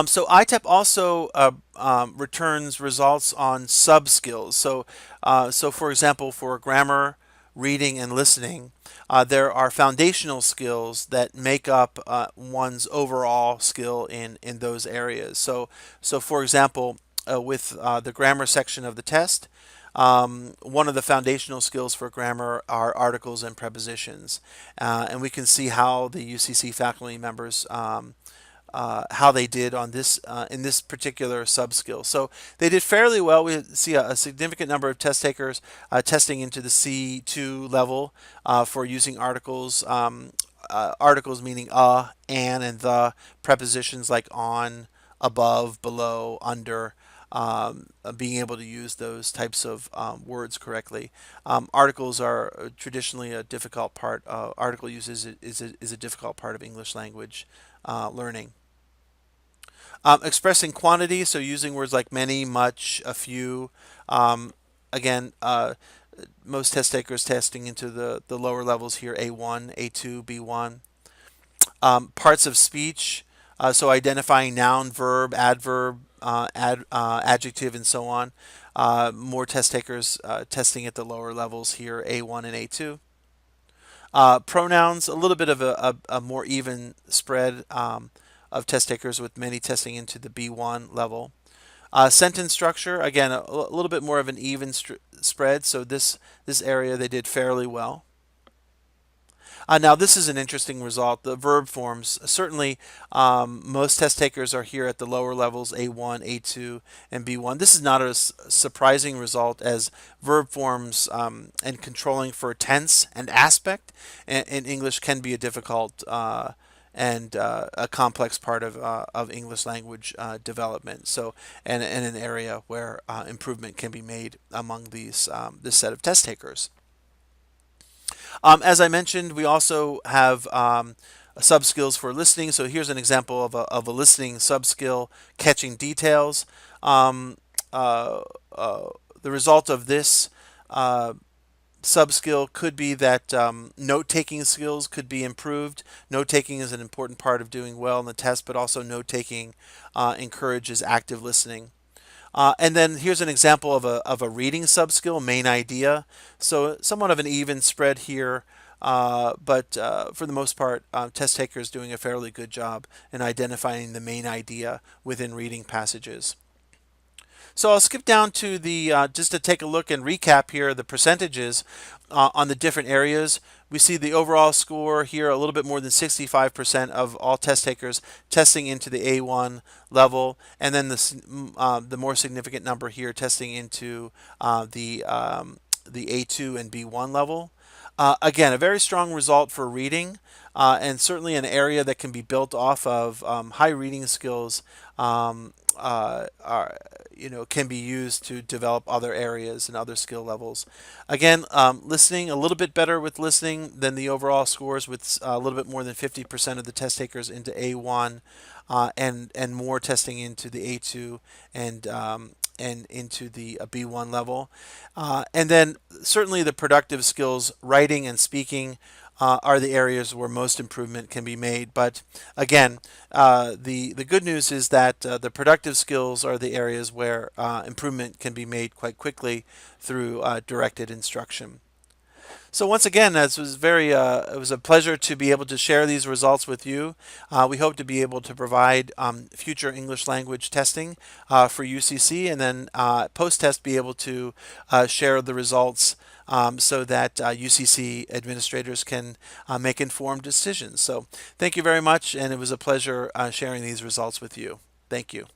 So ITEP also returns results on sub skills. So for example, for grammar, reading, and listening, there are foundational skills that make up one's overall skill in those areas. So for example, with the grammar section of the test, one of the foundational skills for grammar are articles and prepositions, and we can see how the UCC faculty members how they did on this in this particular sub skill. So they did fairly well. We see a significant number of test takers testing into the C2 level for using articles. Articles meaning and the, prepositions like on, above, below, under. Being able to use those types of words correctly. Articles are traditionally a difficult part. Article use is a difficult part of English language learning. Expressing quantity, so using words like many, much, a few. Um, Again, most test takers testing into the lower levels here, A1, A2, B1. Parts of speech, so identifying noun, verb, adverb, adjective, and so on. More test takers testing at the lower levels here, A1 and A2. Pronouns, a little bit of a more even spread of test takers with many testing into the B1 level. Sentence structure, again, a little bit more of an even spread, so this area they did fairly well. Now, this is an interesting result. The verb forms, certainly most test takers are here at the lower levels, A1, A2, and B1. This is not a surprising result, as verb forms and controlling for tense and aspect in English can be a difficult and a complex part of English language development. So, and an area where improvement can be made among this set of test takers. As I mentioned, we also have sub skills for listening. So here's an example of a listening sub skill, catching details. Um, uh, uh, the result of this uh, sub skill could be that note taking skills could be improved. Note taking is an important part of doing well in the test, but also note taking encourages active listening. And then here's an example of a reading sub-skill, main idea. So somewhat of an even spread here, but for the most part, test takers doing a fairly good job in identifying the main idea within reading passages. So I'll skip down to the just to take a look and recap here the percentages on the different areas. We see the overall score here, a little bit more than 65% of all test takers testing into the A1 level, and then the more significant number here testing into the A2 and B1 level. Again, a very strong result for reading, and certainly an area that can be built off of high reading skills. Are can be used to develop other areas and other skill levels. Again, listening a little bit better with listening than the overall scores, with a little bit more than 50% of the test takers into A1, and more testing into the A2 and into the B1 level. And then certainly the productive skills, writing and speaking, are the areas where most improvement can be made. But again, the good news is that the productive skills are the areas where improvement can be made quite quickly through directed instruction. So once again, this was it was a pleasure to be able to share these results with you. We hope to be able to provide future English language testing for UCC, and then post-test be able to share the results so that UCC administrators can make informed decisions. So thank you very much, and it was a pleasure sharing these results with you. Thank you.